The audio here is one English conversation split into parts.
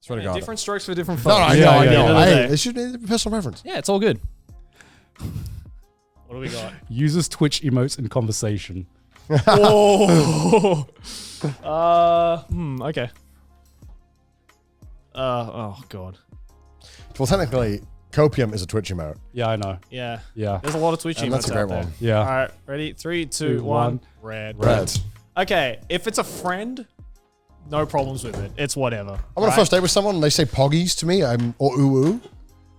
Swear to God. Different strokes for different No, folks. I know. yeah. Hey, it should be a personal preference. Yeah, it's all good. What do we got? Uses Twitch emotes in conversation. Oh. Okay. Oh God. Well, technically, copium is a Twitch emote. Yeah, I know. Yeah. Yeah. There's a lot of Twitch And emotes that's a great out there. one. Yeah. All right, ready? 3, 2, 2, 1. 1. Red. Okay, if it's a friend, no problems with it. It's whatever. I'm on a first date with someone and they say poggies to me, or ooh ooh,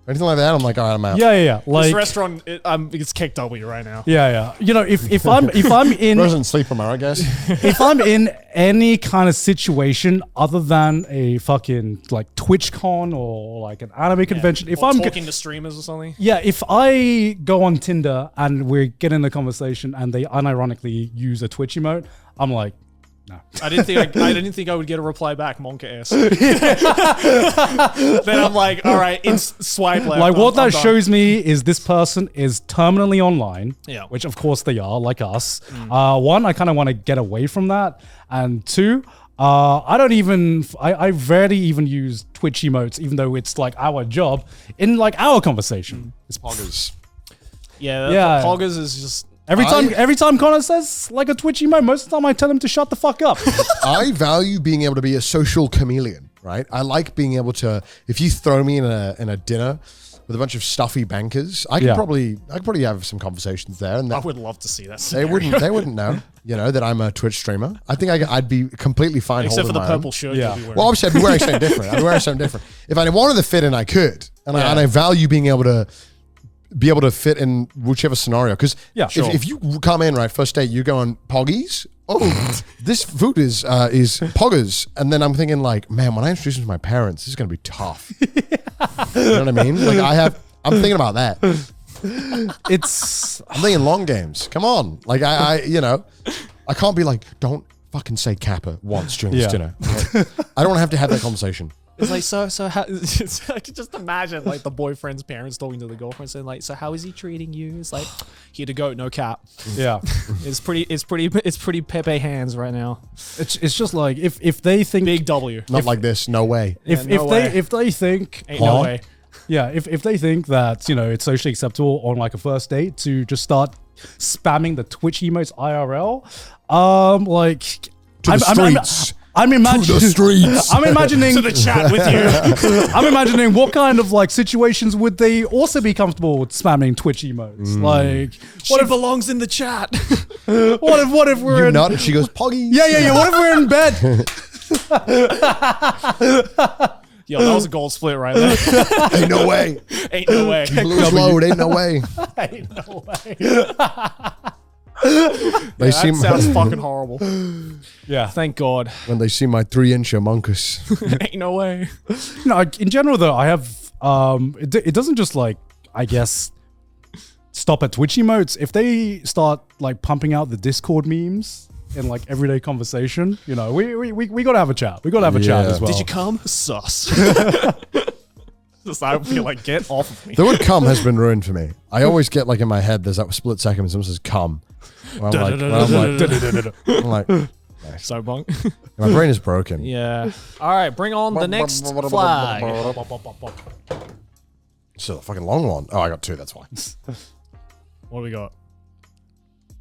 anything like that. I'm like, all right, I'm out. Yeah. Like This restaurant, it's kicked W right now. Yeah. You know, if I'm in Doesn't sleep on I guess. if I'm in any kind of situation other than a fucking like TwitchCon or like an anime convention, if Or I'm talking to streamers or something. yeah, if I go on Tinder and we're getting a conversation and they unironically use a Twitch emote, I'm like, no. I didn't think I would get a reply back, Monka S. Then I'm like, all right, swipe left. Like what I'm that done. shows me is this person is terminally online, Yeah. which of course they are, like us. One, I kind of want to get away from that, and two, I rarely even use Twitch emotes, even though it's like our job in like our conversation. It's poggers. Yeah. Poggers is just. Every time Connor says like a Twitch emote, most of the time I tell him to shut the fuck up. I value being able to be a social chameleon, right? I like being able to, if you throw me in a dinner with a bunch of stuffy bankers, I could probably have some conversations there. And I would love to see that. they wouldn't know, that I'm a Twitch streamer. I think I'd be completely fine. Except for the holding my own. purple shirt. Yeah. You'll be wearing. Well, obviously I'd be wearing something different. If I wanted to fit in, I could. And I value being able to fit in whichever scenario. Because if you come in, right, first date, you go on poggies. Oh, this food is poggers. And then I'm thinking like, man, when I introduce them to my parents, this is going to be tough. You know what I mean? Like I'm thinking about that. I'm thinking long games. Come on. Like I can't be like, don't fucking say Kappa once during this dinner. Okay? I don't have to have that conversation. It's like, so how, I can just imagine like the boyfriend's parents talking to the girlfriend saying like, so how is he treating you? It's like, here to go, no cap. Yeah. It's pretty Pepe hands right now. It's just like if they think Big W. Not like this. No way. if no way. they think Ain't no way. Yeah, if they think that, it's socially acceptable on like a first date to just start spamming the Twitch emotes IRL, I'm imagining To the streets. I'm imagining To the chat with you. I'm imagining what kind of like situations would they also be comfortable with spamming Twitch emotes? Like What if belongs in the chat? what if we're You in nut. She goes, poggies. Yeah. What if we're in bed? Yo, that was a gold split right there. Ain't no way. Ain't no way. Lose load. Ain't no way. Ain't no way. That sounds fucking horrible. Yeah. Thank God. When they see my 3-inch homunculus. Ain't no way. In general though, I have it doesn't just like, I guess, stop at Twitch emotes. If they start like pumping out the Discord memes in like everyday conversation, we gotta have a chat. We gotta have a chat as well. Did you come? Sus. Just I feel like, get off of me. The word "come" has been ruined for me. I always get like in my head, there's that split second when someone says "come." I'm like, nice. So bunk. My brain is broken. Yeah. All right, bring on the next flag. Still a fucking long one. Oh, I got 2. That's why. What do we got?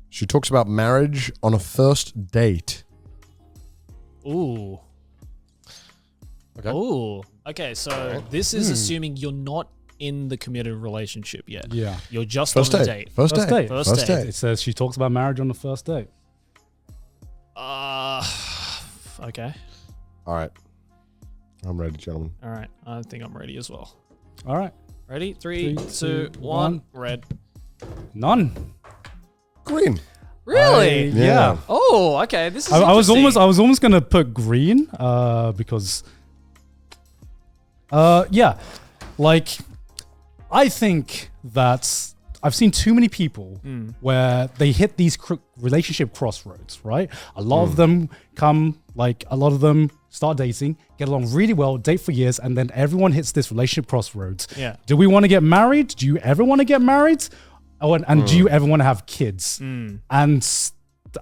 She talks about marriage on a first date. Ooh. Okay. Ooh. Okay, so this is assuming you're not in the committed relationship yet. Yeah. You're just First on the date. date. First date. First date. It says she talks about marriage on the first date. Okay. All right. I'm ready, gentlemen. All right. I think I'm ready as well. All right. Ready? 3, 2, 1. Red. None. Green. Really? Yeah. Oh, okay. This is I was interesting. almost gonna put green because like I think that I've seen too many people where they hit these relationship crossroads, right? A lot of them start dating, get along really well, date for years, and then everyone hits this relationship crossroads. Yeah. Do we want to get married? Do you ever want to get married? Oh, and do you ever want to have kids? And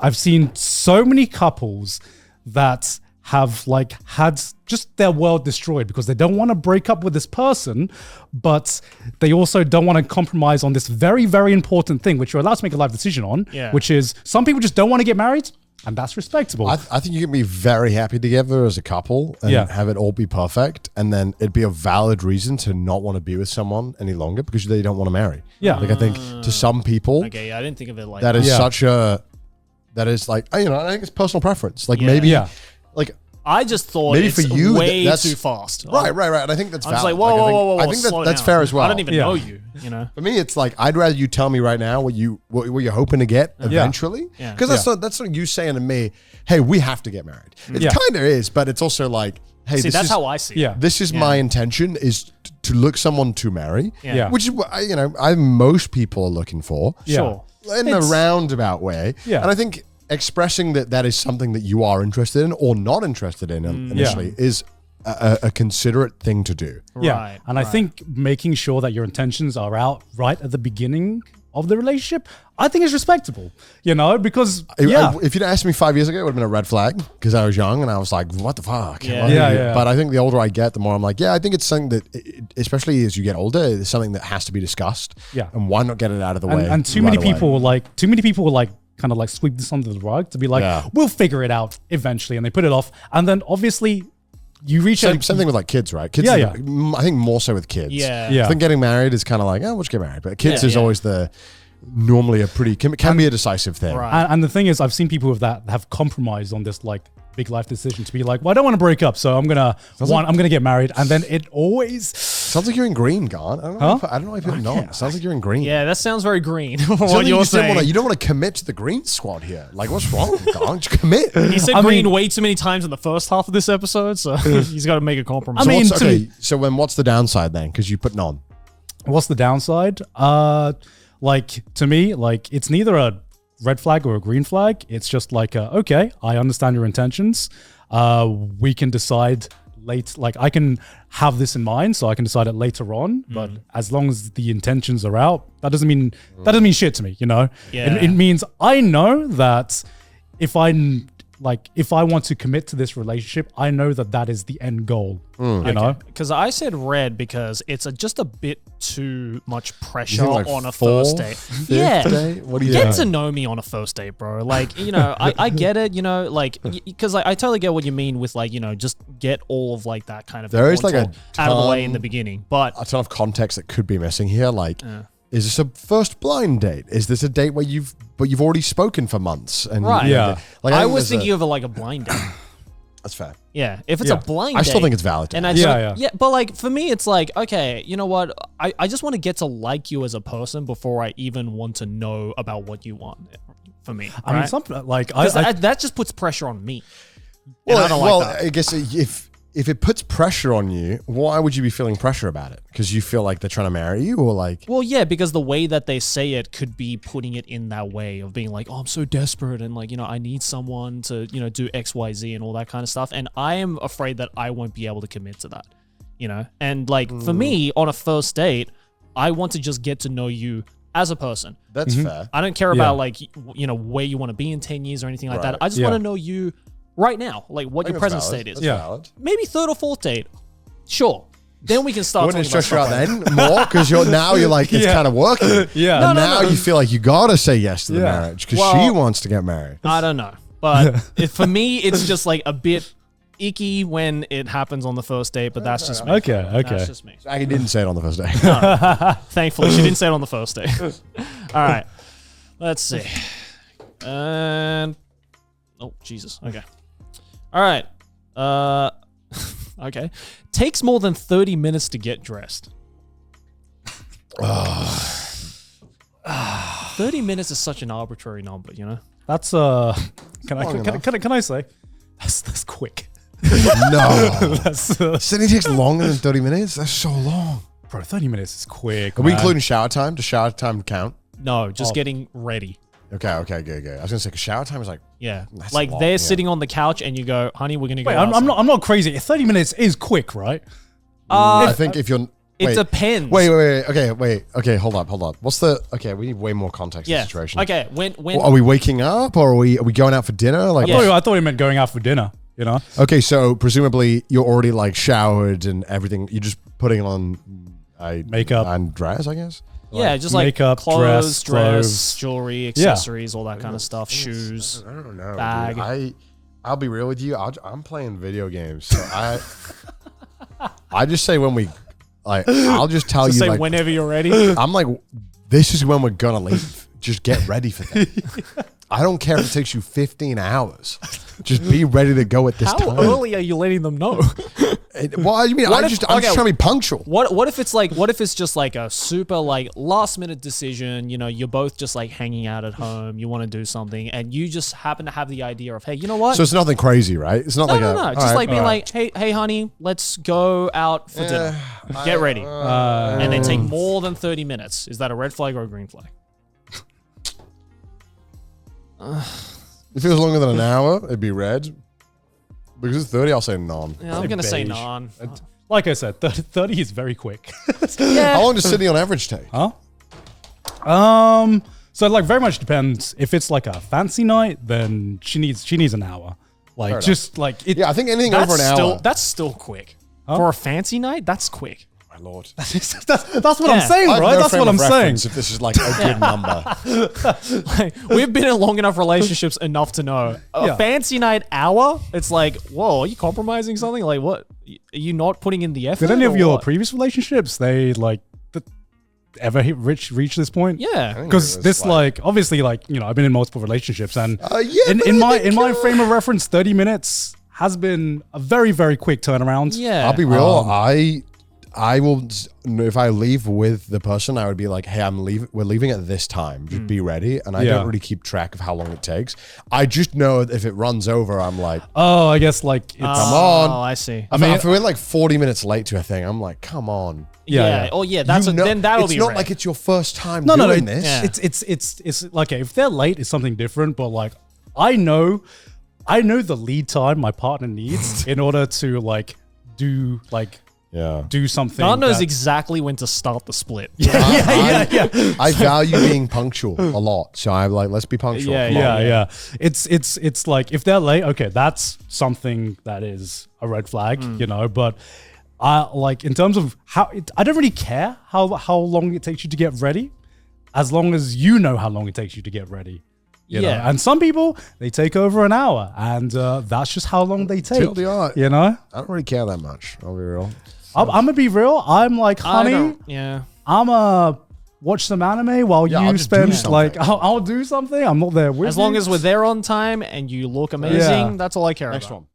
I've seen so many couples that have like had just their world destroyed because they don't want to break up with this person, but they also don't want to compromise on this very, very important thing, which you're allowed to make a life decision on, which is some people just don't want to get married. And that's respectable. I think you can be very happy together as a couple and have it all be perfect. And then it'd be a valid reason to not want to be with someone any longer because they don't want to marry. Yeah. Like I think to some people, I didn't think of it like that is such a, that is like, I think it's personal preference. Like maybe, like I just thought maybe it's for you, way that's too fast. Right. And I think that's valid. I was like, whoa, I think slow that's down. fair as well. I don't even know you, you know? For me, it's like, I'd rather you tell me right now what you're hoping to get eventually. Because that's what you saying to me, hey, we have to get married. It kind of is, but it's also like, hey, that's how I see it. This is my intention is to look someone to marry, which is what most people are looking for. Sure. In a roundabout way. Yeah. And I think expressing that is something that you are interested in or not interested in initially is a considerate thing to do. Yeah. And I think making sure that your intentions are out right at the beginning of the relationship, I think is respectable, because if you'd asked me 5 years ago, it would have been a red flag because I was young and I was like, what the fuck? But I think the older I get, the more I'm like, I think it's something that, especially as you get older, it's something that has to be discussed. Yeah. And why not get it out of the way? And too many people will kind of like sweep this under the rug to be like, we'll figure it out eventually. And they put it off. And then obviously you reach same thing with like kids, right? Kids, I think more so with kids. I think getting married is kind of like, we'll just get married. But kids is always normally a pretty, can be a decisive thing. Right. And the thing is, I've seen people with that have compromised on this like big life decision to be like, well, I don't want to break up, so I'm gonna get married, and then it always sounds like you're in green, Garn. I don't know why you put it on. It sounds like you're in green. Yeah, that sounds very green. What you're saying. You don't want to commit to the green squad here. Like, what's wrong, Garn? Just commit. He said green way too many times in the first half of this episode, so he's got to make a compromise. So what's the downside then? Because you put it on. What's the downside? Like to me, like it's neither a red flag or a green flag. It's just like, okay, I understand your intentions. We can decide like I can have this in mind, so I can decide it later on. But as long as the intentions are out, that doesn't mean shit to me. It means I know that if I want to commit to this relationship, I know that is the end goal. You know, because I said red because it's just a bit too much pressure on a first date. What do you get to know me on a first date, bro? Like, I get it. Like because I totally get what you mean with like just get all of like that kind of. There is like out of the way in the beginning, but a ton of context that could be missing here. Like, is this a first blind date? Is this a date where you've already spoken for months? And like I was thinking of a blind date. That's fair. Yeah, if it's a blind date. I still think it's valid. And but like for me, it's like, okay, you know what? I just want to get to like you as a person before I even want to know about what you want for me. I mean, something like that just puts pressure on me. Well, I don't like that. I guess if it puts pressure on you, why would you be feeling pressure about it? Because you feel like they're trying to marry you, or like? Well, yeah, because the way that they say it could be putting it in that way of being like, oh, I'm so desperate, and like, I need someone to, do X, Y, Z, and all that kind of stuff. And I am afraid that I won't be able to commit to that, And like for me, on a first date, I want to just get to know you as a person. That's fair. I don't care about like, where you want to be in 10 years or anything like that. I just want to know you right now, like what your present state is. That's valid. Maybe third or fourth date. Sure. Then we can start. Wouldn't it stress you out then more? Because you're like, it's kind of working. Yeah. And now you feel like you gotta say yes to the marriage because she wants to get married. I don't know. But for me, it's just like a bit icky when it happens on the first date, but that's just me. Okay. That's just me. Aggie didn't say it on the first date. No. Thankfully, she didn't say it on the first date. All right. Let's see. And oh, Jesus. Okay. All right. Okay. Takes more than 30 minutes to get dressed. 30 minutes is such an arbitrary number, That's can I say that's quick. No. Sydney takes longer than 30 minutes? That's so long. Bro, 30 minutes is quick. Are we including shower time? Does shower time count? No, just getting ready. Okay, good. I was gonna say, 'cause shower time is like, like they're sitting on the couch and you go, honey, we're gonna go. Wait, I'm not crazy. 30 minutes is quick, right? I think if you're, it depends. Wait. Okay, hold up. What's the? Okay, we need way more context in the situation. Okay, when are we waking up or are we going out for dinner? Like, I thought you meant going out for dinner. You know? Okay, so presumably you're already like showered and everything. You're just putting on makeup and dress, I guess. Yeah, just like makeup, clothes, dress, jewelry, accessories, all that kind of stuff, shoes. I don't know, bag. dude. I'll be real with you. I'm playing video games, so I just say when we like. I'll just tell you say like, whenever you're ready. I'm like, this is when we're gonna leave. Just get ready for that. I don't care if it takes you 15 hours. Just be ready to go at this time. How early are you letting them know? Well, I mean, I'm just trying to be punctual. What if it's just like a super like last minute decision, you know, you're both just like hanging out at home, you want to do something and you just happen to have the idea of, hey, you know what? So it's nothing crazy, right? It's not No. Just like being like, hey honey, let's go out for dinner. Get ready. And then take more than 30 minutes. Is that a red flag or a green flag? If it was longer than an hour, it'd be red. Because it's 30, I'll say none. Yeah, I'm going to say non. Like I said, 30 is very quick. Yeah. How long does Sydney on average take? Huh? So like very much depends. If it's like a fancy night, then she needs an hour. Like just like it. Yeah, I think anything over an hour. That's still quick. For a fancy night, that's quick. My lord. That's what I'm saying, bro. That's what I'm saying. If this is like a good number. Like, we've been in long enough relationships enough to know a fancy night hour. It's like, whoa, are you compromising something? Like, what? Are you not putting in the effort? Did any of your previous relationships ever reach this point? Yeah, because this like obviously like you know I've been in multiple relationships and yeah, in my frame of reference, 30 minutes has been a very very quick turnaround. Yeah, I'll be real. I will, if I leave with the person, I would be like, hey, we're leaving at this time. Just be ready. And I don't really keep track of how long it takes. I just know if it runs over, I'm like, oh, I guess like it's, come on. Oh, I see. If we're like 40 minutes late to a thing, I'm like, come on. Yeah. Oh, yeah. That's then that'll be. It's not red. like it's your first time doing this. Yeah. It's like if they're late, it's something different. But like, I know the lead time my partner needs in order to like do something. God knows exactly when to start the split. Yeah. I value being punctual a lot, so I'm like, let's be punctual. Yeah. It's like if they're late, okay, that's something that is a red flag, you know. But like in terms of I don't really care how long it takes you to get ready, as long as you know how long it takes you to get ready. You know? And some people, they take over an hour, and that's just how long they take. You know, I don't really care that much. I'll be real. I'm gonna be real. I'm like, honey, I'm gonna watch some anime while you spend like, I'll do something. I'm not there with as long as we're there on time and you look amazing. That's all I care about. Next one.